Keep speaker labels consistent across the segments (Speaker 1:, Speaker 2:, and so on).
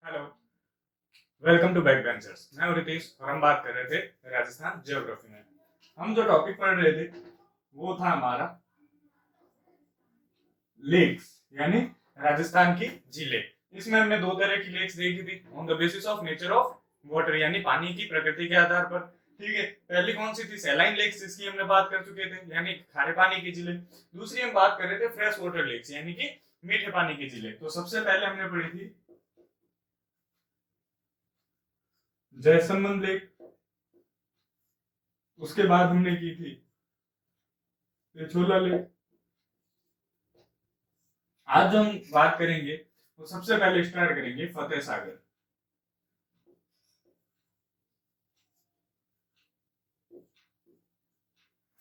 Speaker 1: Hello, welcome to back benchers. मैं हूं रितेश और हम बात कर रहे थे राजस्थान ज्योग्राफी में। हम जो टॉपिक पढ़ रहे थे वो था हमारा लेक्स, यानी राजस्थान की झीलें। इसमें हमने दो तरह की लेक्स देखी थी on the basis of nature of water, यानी पानी की प्रकृति के आधार पर। ठीक है, पहली कौन सी थी? सैलाइन लेक्स, जिसकी हमने बात कर चुके थे, यानी खारे पानी की झीलें। दूसरी हम बात कर रहे थे फ्रेश वाटर लेक्स, यानी कि मीठे पानी की झीलें। तो सबसे पहले हमने पढ़ी थी जयसमंद लेक, उसके बाद हमने की थी पिछोला लेक। आज जो हम बात करेंगे वो सबसे पहले स्टार्ट करेंगे फतेह सागर।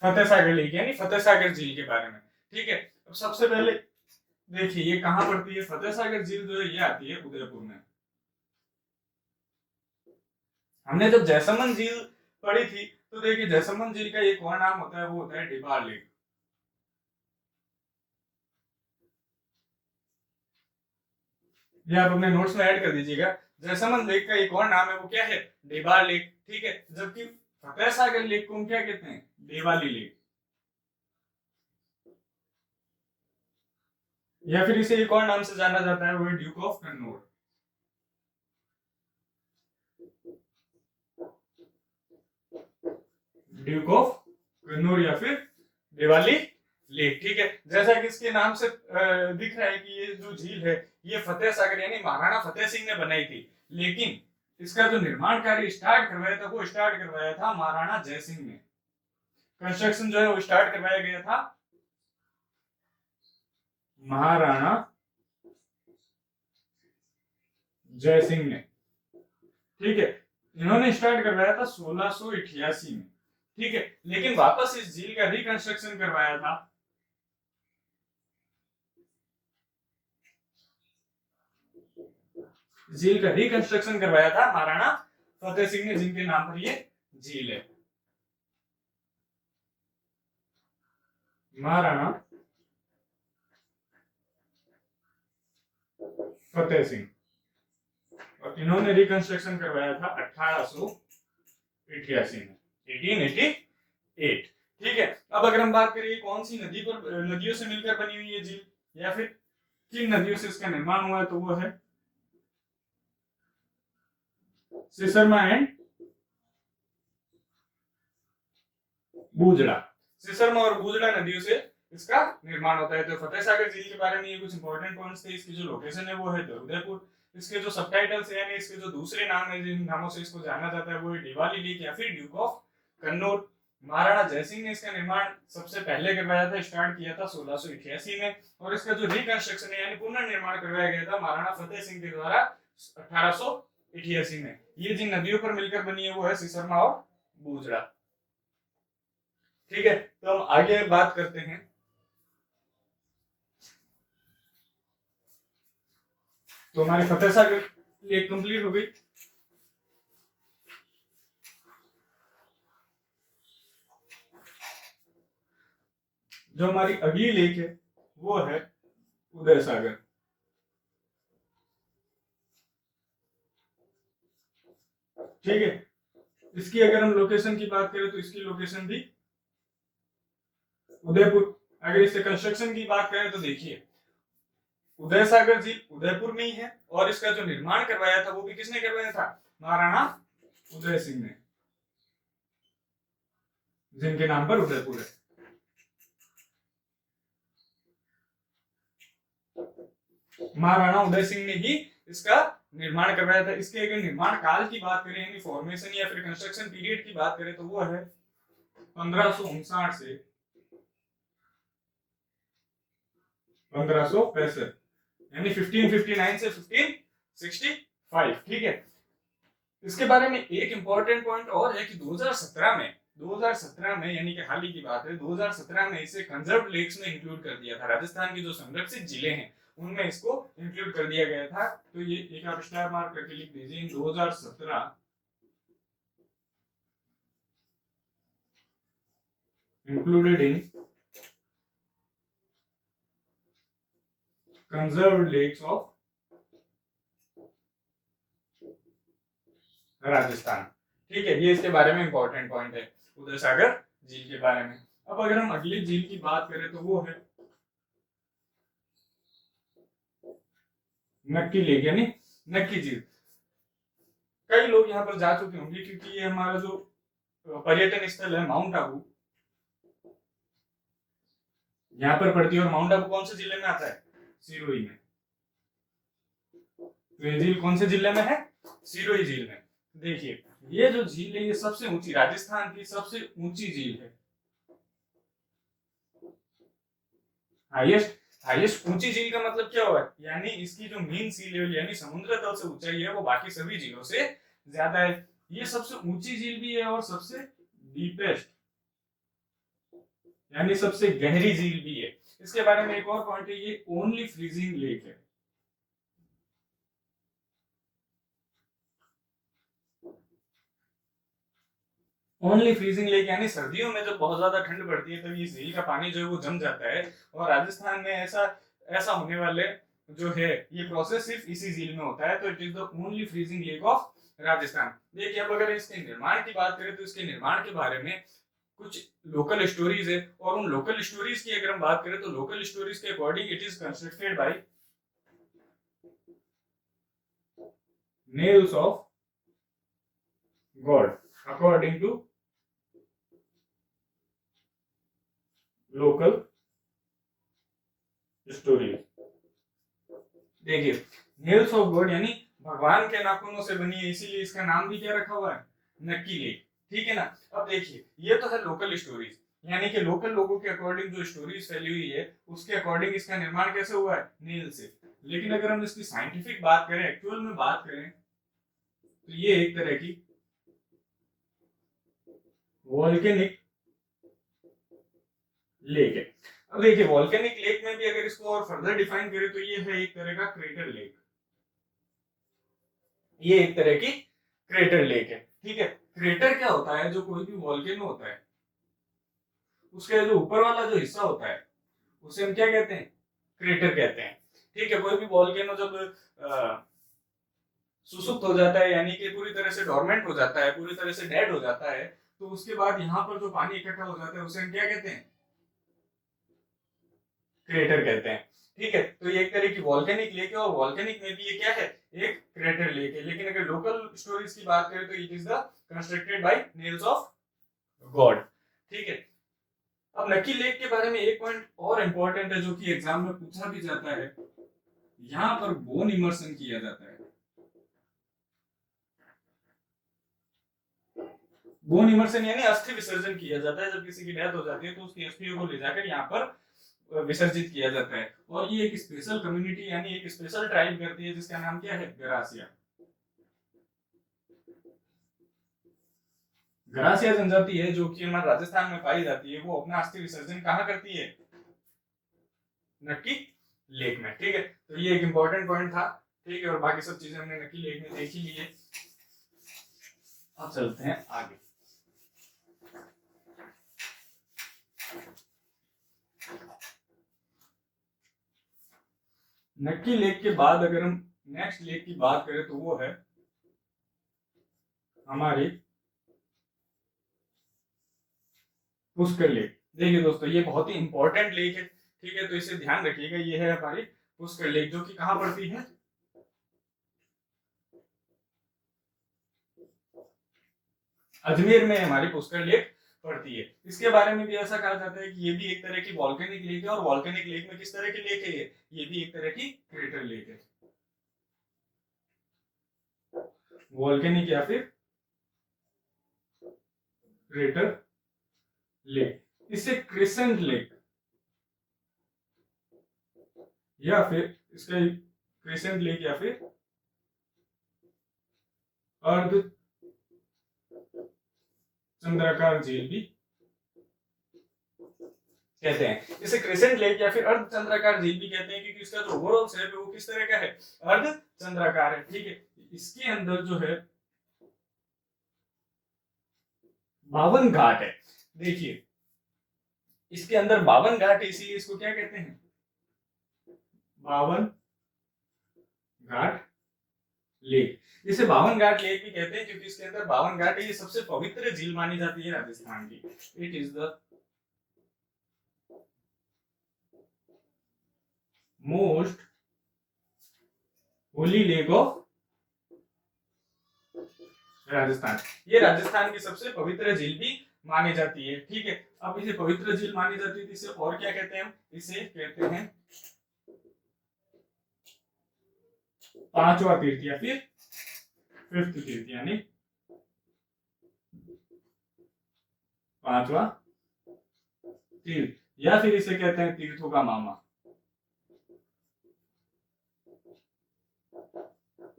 Speaker 1: फतेह सागर लेक यानी फतेह सागर झील के बारे में। ठीक है, अब सबसे पहले देखिए ये कहां पड़ती है। फतेह सागर झील जो है ये आती है उदयपुर में। हमने जब जैसमंद झील पढ़ी थी तो देखिए जैसमंद झील का एक और नाम होता है, वो होता है डिबार लेक। ये आप अपने नोट्स में ऐड कर दीजिएगा। जैसमंद लेक का एक और नाम है, वो क्या है? Debar lake. ठीक है, जबकि फतेह सागर लेक को हम क्या कहते हैं? देवाली लेक। या फिर इसे एक और नाम से जाना जाता है, वो है Duke of Kannauj. Duke of Kannauj या फिर दिवाली लेक। ठीक है, जैसा कि इसके नाम से दिख रहा है कि ये जो झील है ये फतेह सागर यानी महाराणा फतेह सिंह ने बनाई थी, लेकिन इसका जो निर्माण कार्य स्टार्ट करवाया था वो स्टार्ट करवाया था महाराणा जयसिंह ने। कंस्ट्रक्शन जो है वो स्टार्ट करवाया गया था महाराणा जयसिंह ने। ठीक है, इन्होंने स्टार्ट करवाया था 1688 में। ठीक है, लेकिन वापस इस झील का रिकंस्ट्रक्शन करवाया था झील का रिकंस्ट्रक्शन करवाया था महाराणा फतेह सिंह ने, जिनके नाम पर ये झील है। महाराणा फतेह सिंह, और इन्होंने रिकंस्ट्रक्शन करवाया था 1888 में, 1888। ठीक है, अब अगर हम बात करें कौन सी नदी पर नदियों से मिलकर बनी हुई है झील, या फिर किन नदियों से इसका निर्माण हुआ है, तो वो है सिसरमा एंड बूजड़ा। सिसरमा और बूजड़ा नदियों से इसका निर्माण होता है। तो फतेह सागर झील के बारे में ये कुछ इंपॉर्टेंट पॉइंट्स थे। इसकी जो लोकेशन है वो है उदयपुर। इसके जो सबटाइटल्स है, यानी इसके जो दूसरे नाम है, जिन नामों से इसको जाना जाता है, वो है दिवाली लेक या फिर ड्यूक ऑफ कन्नौज। महाराणा जयसिंह ने इसका निर्माण सबसे पहले करवाया था, स्टार्ट किया था 1688 में, और इसका जो रिकंस्ट्रक्शन है यानी पुनर्निर्माण करवाया गया था महाराणा फतेह सिंह के द्वारा 1888 में। ये जिन नदियों पर मिलकर बनी है वो है सिसरमा और बूजड़ा। ठीक है, तो हम आगे बात करते हैं। तो हमारी फतेह सागर लेक कंप्लीट हो गई। जो हमारी अगली लेक है वो है उदय सागर। ठीक है, इसकी अगर हम लोकेशन की बात करें तो इसकी लोकेशन भी उदयपुर। अगर इससे कंस्ट्रक्शन की बात करें तो देखिए उदय सागर जी उदयपुर में ही है, और इसका जो निर्माण करवाया था वो भी किसने करवाया था? महाराणा उदय सिंह ने, जिनके नाम पर उदयपुर है। महाराणा उदय सिंह ने ही इसका निर्माण करवाया था। इसके अगर निर्माण काल की बात करें यानी फॉर्मेशन या फिर कंस्ट्रक्शन पीरियड की बात करें तो वो है 1559 से 1565, यानी 1559 से 1565। ठीक है, इसके बारे में एक इंपॉर्टेंट पॉइंट और है कि 2017 में यानी कि हाल ही की बात है, 2017 में इसे कंजर्व लेक्स में इंक्लूड कर दिया था। राजस्थान की जो संरक्षित जिले हैं उनमें इसको इंक्लूड कर दिया गया था। तो ये एक आप स्टार मार्क करके लिख दीजिए, in 2017 included in conserve lakes of Rajasthan. ठीक है, ये इसके बारे में इंपॉर्टेंट पॉइंट है उदय सागर झील के बारे में। अब अगर हम अगली झील की बात करें तो वो है नक्की लेक यानी नक्की झील। कई लोग यहाँ पर जा चुके होंगे क्योंकि ये हमारा जो पर्यटन स्थल है माउंट आबू यहाँ पर पड़ती है। और माउंट आबू कौन से जिले में आता है? सिरोही में। तो ये झील कौन से जिले में है? सिरोही झील में। देखिए ये जो झील है ये सबसे ऊंची, राजस्थान की सबसे ऊंची झील है। हाईएस्ट हाईएस्ट ऊंची झील का मतलब क्या हुआ? यानी इसकी जो मेन सी लेवल यानी समुद्र तल से ऊंचाई है वो बाकी सभी झीलों से ज्यादा है। ये सबसे ऊंची झील भी है और सबसे डीपेस्ट यानी सबसे गहरी झील भी है। इसके बारे में एक और पॉइंट है, ये ओनली फ्रीजिंग लेक है। ओनली फ्रीजिंग लेक यानी सर्दियों में जब बहुत ज्यादा ठंड पड़ती है तब ये झील का पानी जो है वो जम जाता है। और राजस्थान में ऐसा ऐसा होने वाले जो है ये प्रोसेस सिर्फ इसी झील में होता है। तो it is the only freezing lake of Rajasthan. देखिए अब अगर इसके निर्माण की बात करें तो इसके निर्माण के बारे में कुछ लोकल स्टोरीज है। और उन लोकल स्टोरीज की अगर हम बात करें तो लोकल स्टोरीज के according it is constructed by nails of God according to local story. देखिए नेल्स ऑफ गॉड यानी भगवान के नाखूनों से बनी है, इसीलिए इसका नाम भी क्या रखा हुआ है? नक्की लेक। ठीक है ना। अब देखिए ये तो है लोकल स्टोरीज यानी कि लोकल लोगों के अकॉर्डिंग जो स्टोरीज फैली हुई है उसके अकॉर्डिंग इसका निर्माण कैसे हुआ है? नील से। लेकिन अगर हम इसकी साइंटिफिक बात करें, एक्चुअल में बात करें तो ये एक तरह की वॉल्केनिक लेक है। अब देखिए वॉल्केनिक लेक में भी अगर इसको और फर्दर डिफाइन करें तो ये है एक तरह का क्रेटर लेक। ये एक तरह की क्रेटर लेक है। ठीक है, क्रेटर क्या होता है? जो कोई भी वॉल्केनो होता है उसका जो ऊपर वाला जो हिस्सा होता है उसे हम क्या कहते हैं? क्रेटर कहते हैं। ठीक है, कोई भी वॉल्केनो जब सुसुप्त हो जाता है यानी कि पूरी तरह से डोरमेंट हो जाता है, पूरी तरह से डेड हो जाता है, तो उसके बाद यहाँ पर जो पानी इकट्ठा हो जाता है उसे हम क्या कहते हैं? क्रेटर कहते हैं। ठीक है, तो ये एक तरह की वॉल्केनिक लेक है और वॉल्केनिक में भी ये क्या है? एक क्रेटर लेक है। लेकिन अगर लोकल स्टोरीज की बात करें तो it is the constructed by nails of God. ठीक है, अब नक्की लेक के बारे में एक पॉइंट और इंपॉर्टेंट है जो कि एग्जाम में पूछा भी जाता है। यहाँ पर बोन इमर्शन किया जाता है। बोन इमर्शन यानी अस्थि विसर्जन किया जाता है। जब किसी की डेथ हो जाती है तो उसकी अस्थियों को ले जाकर यहाँ पर विसर्जित किया जाता है। और ये एक स्पेशल कम्युनिटी यानी एक स्पेशल ट्राइब करती है जिसका नाम क्या है? गरासिया। गरासिया जनजाति है जो कि हमारे राजस्थान में पाई जाती है। वो अपना अस्थि विसर्जन कहाँ करती है? नक्की लेक में। ठीक है, तो ये एक इंपॉर्टेंट पॉइंट था। ठीक है, और बाकी सब चीजें हमने नक्की लेक में देखी ली है। अब चलते हैं आगे। नक्की लेक के बाद अगर हम नेक्स्ट लेक की बात करें तो वो है हमारी पुष्कर लेक। देखिए दोस्तों ये बहुत ही इंपॉर्टेंट लेक है। ठीक है, तो इसे ध्यान रखिएगा। ये है हमारी पुष्कर लेक जो कि कहाँ पड़ती है? अजमेर में हमारी पुष्कर लेक पड़ती है। इसके बारे में भी ऐसा कहा जाता है कि ये भी एक तरह की वॉल्केनिक लेक है। और वॉल्केनिक लेक में किस तरह की लेक है? ये भी एक तरह की क्रेटर लेक है। वॉल्केनिक या फिर क्रेटर लेक। इसे क्रिसेंट लेक या फिर इसका क्रिसेंट लेक या फिर अर्ध चंद्राकार झील भी कहते हैं। इसे क्रिसेंट लेक या फिर अर्ध चंद्राकार झील भी कहते हैं क्योंकि इसका जो ओवरऑल शेप है वो किस तरह का है? अर्ध चंद्राकार है। ठीक है, इसके अंदर जो है 52 घाट है। देखिए इसके अंदर 52 घाट है, इसीलिए इसको क्या कहते हैं? 52 घाट लेक। इसे 52 घाट लेक भी कहते हैं क्योंकि इसके अंदर 52 घाट है। ये सबसे पवित्र झील मानी जाती है राजस्थान की। It is the most Holi lake of Rajasthan. ये राजस्थान की सबसे पवित्र झील भी मानी जाती है। ठीक है, अब इसे पवित्र झील मानी जाती है, इसे और क्या कहते हैं हम? इसे कहते हैं पांचवा तीर्थ या फिर फिफ्थ तीर्थ, यानी पांचवा तीर्थ, या फिर इसे कहते हैं तीर्थों का मामा।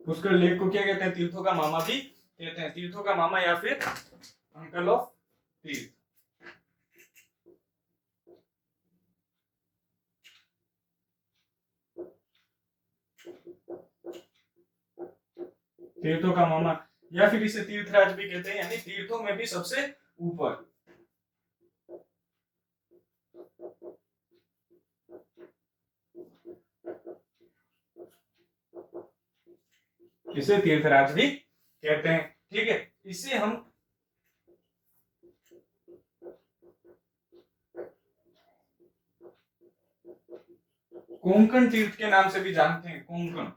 Speaker 1: पुष्कर लेक को क्या कहते हैं? तीर्थों का मामा भी कहते हैं। तीर्थों का मामा या फिर अंकल ऑफ तीर्थ। तीर्थों का मामा या फिर इसे तीर्थराज भी कहते हैं, यानी तीर्थों में भी सबसे ऊपर। इसे तीर्थराज भी कहते हैं। ठीक है, इसे हम कोंकण तीर्थ के नाम से भी जानते हैं। कोंकण।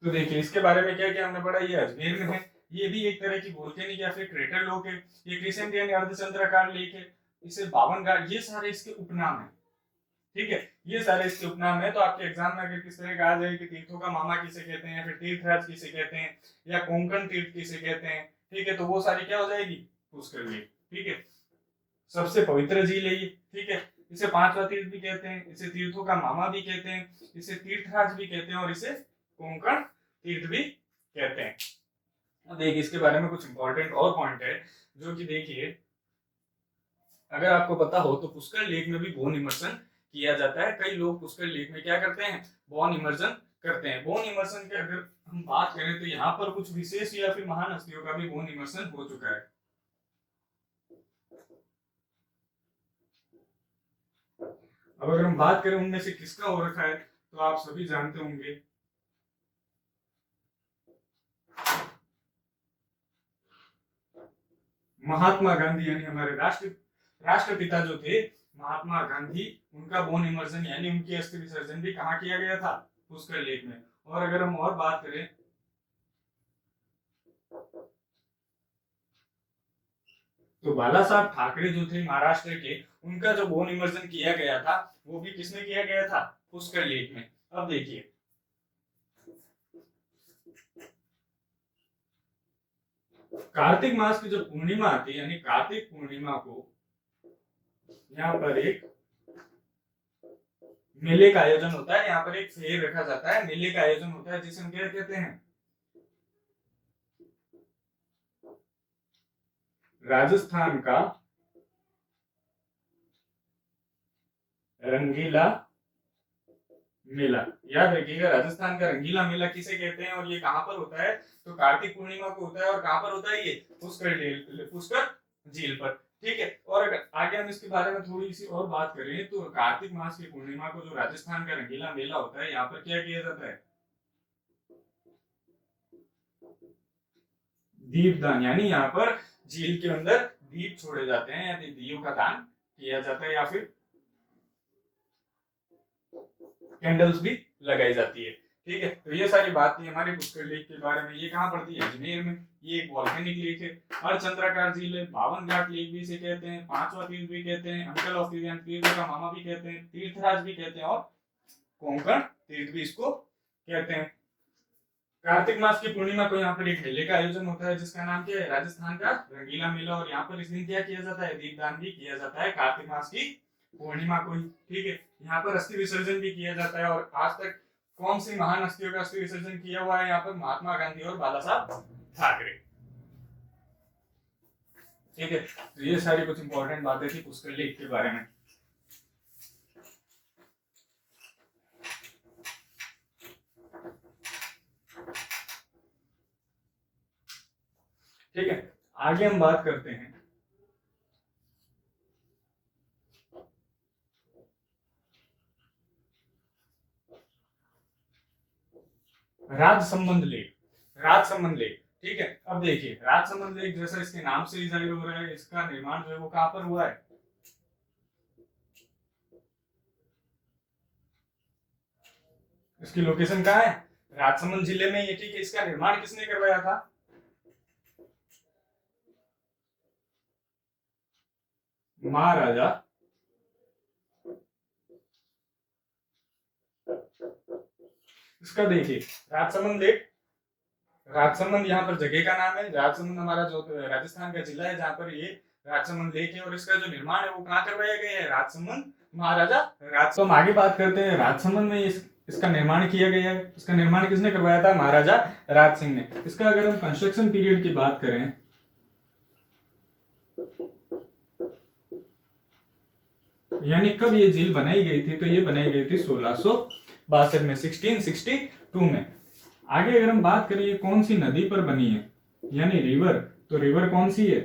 Speaker 1: तो देखिए इसके बारे में क्या क्या हमने पढ़ा। ये अजमेर में है। ये भी एक तरह की वोल्केनिक या फिर क्रेटर लेक है। ये क्रिसेंट यानी अर्धचंद्राकार लेक है। इसे 52 घाट, ये सारे इसके उपनाम है। ठीक है, ये सारे इसके उपनाम है। तो आपके एग्जाम में अगर किस तरह का आ जाए कि तीर्थों का मामा किसे कहते हैं, फिर तीर्थराज किसे कहते हैं, या कोंकण तीर्थ किसे कहते हैं, ठीक है, तो वो सारी क्या हो जाएगी? पुष्कर लेक। ठीक है, सबसे पवित्र झील है ये। ठीक है, इसे पांचवा तीर्थ भी कहते हैं, इसे तीर्थों का मामा भी कहते हैं, इसे तीर्थराज भी कहते हैं, और इसे कोंकण तीर्थ भी कहते हैं। अब देखिए इसके बारे में कुछ इंपॉर्टेंट और पॉइंट है, जो कि देखिए अगर आपको पता हो तो पुष्कर लेक में भी बोन इमर्शन किया जाता है। कई लोग पुष्कर लेक में क्या करते हैं? बोन इमर्शन करते हैं। बोन इमर्शन की अगर हम बात करें तो यहाँ पर कुछ विशेष या फिर महान हस्तियों का भी बोन इमर्शन हो चुका है। अब अगर हम बात करें उनमें से किसका हो रखा है, तो आप सभी जानते होंगे महात्मा गांधी, यानी हमारे राष्ट्रपिता जो थे महात्मा गांधी, उनका बोन इमर्शन यानी उनकी अस्थि विसर्जन भी कहाँ किया गया था? पुष्कर लेक में। और अगर हम और बात करें तो बाला साहब ठाकरे जो थे महाराष्ट्र के, उनका जो बोन इमर्शन किया गया था वो भी किसमें किया गया था? पुष्कर लेक में। अब देखिए कार्तिक मास की जो पूर्णिमा आती है, यानी कार्तिक पूर्णिमा को यहाँ पर एक मेले का आयोजन होता है। यहाँ पर एक फेयर रखा जाता है, मेले का आयोजन होता है, जिसे हम क्या कहते हैं? राजस्थान का रंगीला मेला। याद रखिएगा, राजस्थान का रंगीला मेला किसे कहते हैं और ये कहां पर होता है? तो कार्तिक पूर्णिमा को होता है। और कहां पर होता है ये? पुष्कर झील पर। ठीक है, और अगर आगे हम इसके बारे में थोड़ी सी और बात करें तो कार्तिक मास की पूर्णिमा को जो राजस्थान का रंगीला मेला होता है, यहाँ पर क्या किया जाता है? दीपदान, यानी यहाँ पर झील के अंदर दीप छोड़े जाते हैं, यानी दीयों का दान किया जाता है, या फिर कैंडल्स भी लगाई जाती है। ठीक है, तो ये सारी बात थी हमारे पुष्कर लेक के बारे में। ये कहाँ पड़ती है? अजमेर में। ये एक वॉल्केनिक लेक है, अर्धचंद्राकार झील है, 52 घाट लेक भी इसे कहते हैं, पांचवा तीर्थ भी कहते हैं, अंकल ऑफ तीर्थ तीर्थों का मामा भी कहते हैं, तीर्थराज भी कहते हैं, और कोंकण तीर्थ भी इसको कहते हैं। कार्तिक मास की पूर्णिमा को यहाँ पर एक मेले का आयोजन होता है, जिसका नाम क्या है? राजस्थान का रंगीला मेला। और यहाँ पर इस दिन क्या किया जाता है? दीपदान भी किया जाता है, कार्तिक मास की पूर्णिमा को ही। ठीक है, यहाँ पर अस्थि विसर्जन भी किया जाता है। और आज तक कौन सी महान हस्तियों का अस्थि विसर्जन किया हुआ है यहाँ पर? महात्मा गांधी और बाला साहब ठाकरे। ठीक है, तो ये सारी कुछ इंपॉर्टेंट बातें थी पुष्कर लेक के बारे में। ठीक है, आगे हम बात करते हैं राजसमंद लेक, राजसमंद लेक। ठीक है, अब देखिए राजसमंद लेक जैसा इसके नाम से ही जाहिर हो रहा है, इसका निर्माण जो है वो कहां पर हुआ है? इसकी लोकेशन कहाँ है? राजसमंद जिले में ये। ठीक है, इसका निर्माण किसने करवाया था? महाराजा इसका देखिए राजसमंद लेक, राजसमंद यहाँ पर जगह का नाम है। राजसमंद हमारा जो राजस्थान का जिला है जहाँ पर ये राजसमंद लेक है, और इसका जो निर्माण है वो कहाँ करवाया गया है? राजसमंद महाराजा राज। तो हम आगे बात करते हैं राजसमंद में इसका निर्माण किया गया है। इसका निर्माण किसने करवाया था? महाराजा राज सिंह ने। इसका अगर हम कंस्ट्रक्शन पीरियड की बात करें, यानी कब ये झील बनाई गई थी, तो ये बनाई गई थी 1662 में, 1662 में। आगे अगर हम बात करें ये कौन सी नदी पर बनी है, यानी रिवर, तो रिवर कौन सी है?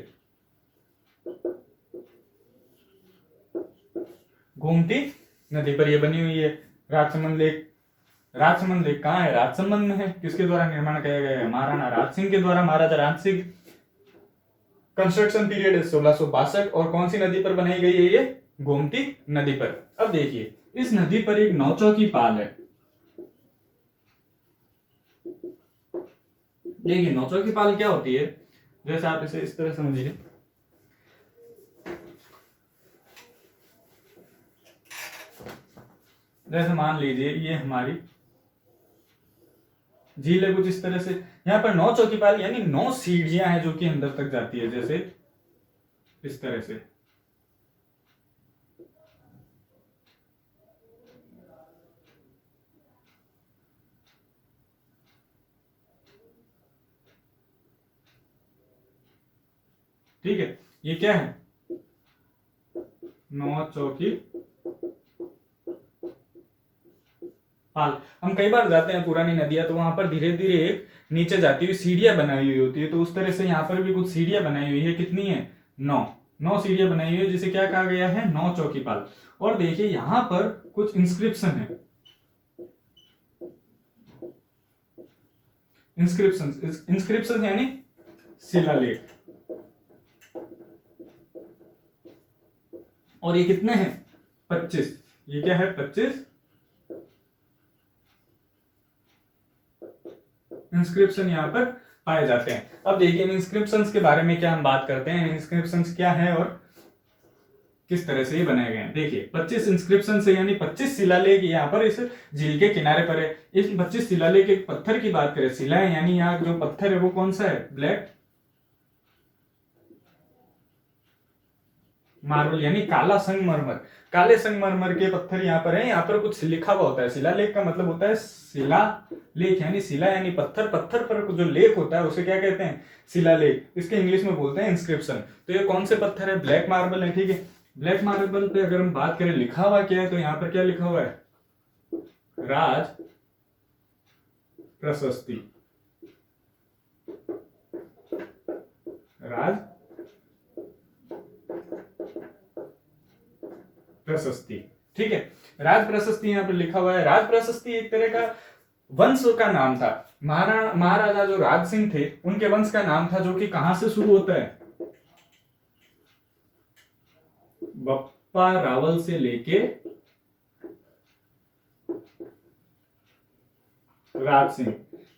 Speaker 1: गोमती नदी पर ये बनी हुई है राजसमंद लेक। राजसमंद लेक कहाँ है? राजसमंद में है। किसके द्वारा निर्माण किया गया है? महाराणा राज सिंह के द्वारा, महाराजा राज सिंह। कंस्ट्रक्शन पीरियड है 1662, और कौन सी नदी पर बनाई गई है? ये गोमती नदी पर। अब देखिए इस नदी पर एक नौचौकी पाल है। देखिए नौचौकी पाल क्या होती है, जैसे आप इसे इस तरह समझिए, जैसे मान लीजिए ये हमारी झील है कुछ इस तरह से। यहाँ पर 9 चौकी पाल यानी 9 सीढ़ियां हैं जो कि अंदर तक जाती है, जैसे इस तरह से। ठीक है, ये क्या है? 9 चौकी पाल। हम कई बार जाते हैं पुरानी नदियां, तो वहां पर धीरे धीरे एक नीचे जाती हुई सीढ़ियां बनाई हुई होती है, तो उस तरह से यहाँ पर भी कुछ सीढ़ियां बनाई हुई है। कितनी है? 9। 9 सीढ़ियां बनाई हुई है, जिसे क्या कहा गया है? 9 चौकी पाल। और देखिए यहाँ पर कुछ इंस्क्रिप्शन है, इंस्क्रिप्शन यानी शिलालेख। और ये कितने हैं? 25। ये क्या है? 25 इंस्क्रिप्शन यहाँ पर पाए जाते हैं। अब देखिए इन इंस्क्रिप्शंस के बारे में क्या हम बात करते हैं, इंस्क्रिप्शंस क्या है और किस तरह से ये बनाए गए हैं। देखिए 25 इंस्क्रिप्शन से, यानी 25 शिलालेख यहाँ पर इस झील के किनारे पर है। इस 25 शिलालेख एक पत्थर की बात करें, शिला है यानी यहाँ जो पत्थर है वो कौन सा है? ब्लैक मार्बल यानी काला संगमरमर। काले संगमरमर के पत्थर यहाँ पर है। यहाँ पर कुछ लिखा हुआ होता है। शिलालेख का मतलब होता है शिला लेख, यानी शिला यानी पत्थर, पत्थर पर जो लेख होता है उसे क्या कहते हैं? शिलालेख। इसके इंग्लिश में बोलते हैं इंस्क्रिप्शन। तो ये कौन से पत्थर है? ब्लैक मार्बल है। ठीक है, ब्लैक मार्बल पे अगर हम बात करें लिखा हुआ क्या है, तो यहाँ पर क्या लिखा हुआ है? राज प्रशस्ति। राज प्रशस्ति। ठीक है, राज प्रशस्ति यहाँ पर लिखा हुआ है। राज प्रशस्ति एक तरह का वंश का नाम था। महाराजा जो राज सिंह थे उनके वंश का नाम था, जो कि कहां से शुरू होता है? बप्पा रावल से लेके राज सिंह,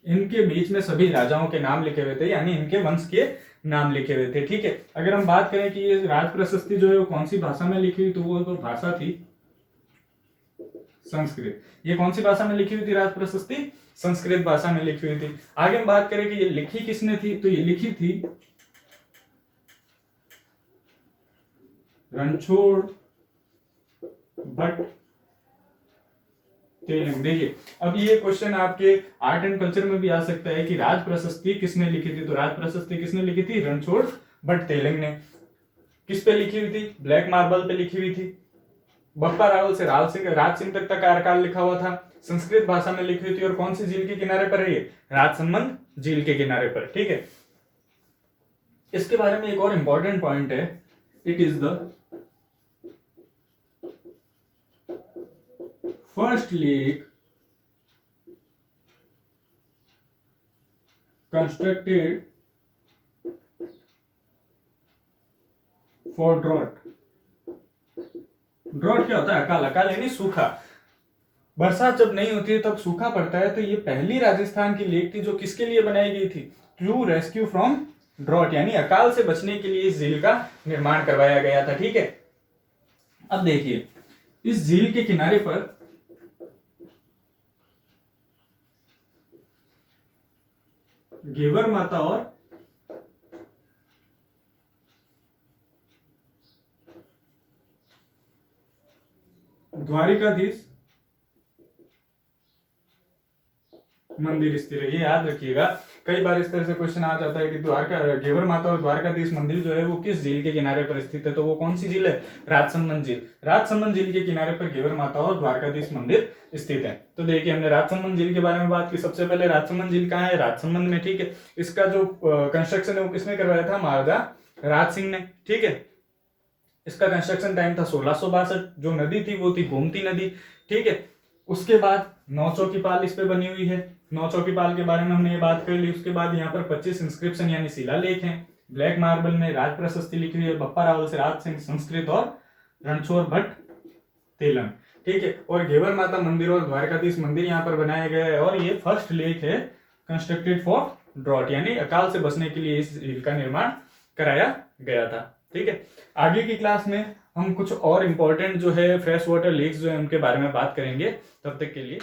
Speaker 1: इनके बीच में सभी राजाओं के नाम लिखे हुए थे, यानी इनके वंश के नाम लिखे हुए थे। ठीक है, अगर हम बात करें कि ये राज प्रशस्ति जो है वो कौन सी भाषा में लिखी हुई, तो वो तो भाषा थी संस्कृत। ये कौन सी भाषा में लिखी हुई थी? राज प्रशस्ति संस्कृत भाषा में लिखी हुई थी। आगे हम बात करें कि ये लिखी किसने थी, तो ये लिखी थी रणछोड़ भट्ट तेलंग। देखिए अब ये क्वेश्चन आपके आर्ट एंड कल्चर में भी आ सकता है कि राज प्रशस्ति किसने लिखी थी, तो राज प्रशस्ति किसने लिखी थी? रणछोड़ भट्ट तेलंग ने। किस पे लिखी हुई थी? ब्लैक मार्बल पे लिखी हुई थी। बप्पा रावल से राज सिंह तक का कार्यकाल लिखा हुआ था। संस्कृत भाषा में लिखी हुई थी। और कौन सी झील के किनारे पर है ये? राजसमंद झील के किनारे पर। ठीक है, इसके बारे में एक और इंपॉर्टेंट पॉइंट है, it is the first lake constructed for drought. Drought क्या होता है? अकाल। अकाल यानी सूखा। बरसात जब नहीं होती है तब सूखा पड़ता है। तो ये पहली राजस्थान की लेक थी जो किसके लिए बनाई गई थी? टू रेस्क्यू फ्रॉम ड्रॉट, यानी अकाल से बचने के लिए इस झील का निर्माण करवाया गया था। ठीक है, अब देखिए इस झील के किनारे पर घेवर माता और द्वारिकाधीश मंदिर स्थिर है। ये याद रखिएगा, कई बार इस तरह से क्वेश्चन आ जाता है कि द्वारका घेवर माता और द्वारकाधीश मंदिर जो है वो किस झील के किनारे पर स्थित है? तो वो कौन सी झील है? राजसमंद झील। राजसमंद झील के किनारे पर घेवर माता और द्वारकाधीश मंदिर स्थित है। तो देखिए हमने राजसमंद झील के बारे में बात की। सबसे पहले राजसमंद झील कहाँ है? राजसमंद में। ठीक है, इसका जो कंस्ट्रक्शन है वो किसने करवाया था? महाराजा राज सिंह ने। ठीक है, इसका कंस्ट्रक्शन टाइम था 1662। जो नदी थी वो थी गोमती नदी। ठीक है, उसके बाद 9 चौकीपाल इस पे बनी हुई है। 9 चौकीपाल के बारे में हमने ये बात कर ली। उसके बाद यहाँ पर 25 इंस्क्रिप्शन यानी शिलालेख हैं। ब्लैक मार्बल में राज प्रशस्ति लिखी हुई है बप्पा रावल से राज सिंह संस्कृत और रणछोड़ भट्ट तेलंग। ठीक है, और घेवर माता मंदिर और द्वारकाधीश मंदिर यहाँ पर बनाया गया है। और ये फर्स्ट लेक है कंस्ट्रक्टेड फॉर ड्रॉट, यानी अकाल से बचने के लिए इस झील का निर्माण कराया गया था। ठीक है, आगे की क्लास में हम कुछ और इम्पोर्टेंट जो है फ्रेश वाटर लेक्स जो है उनके बारे में बात करेंगे। तब तक के लिए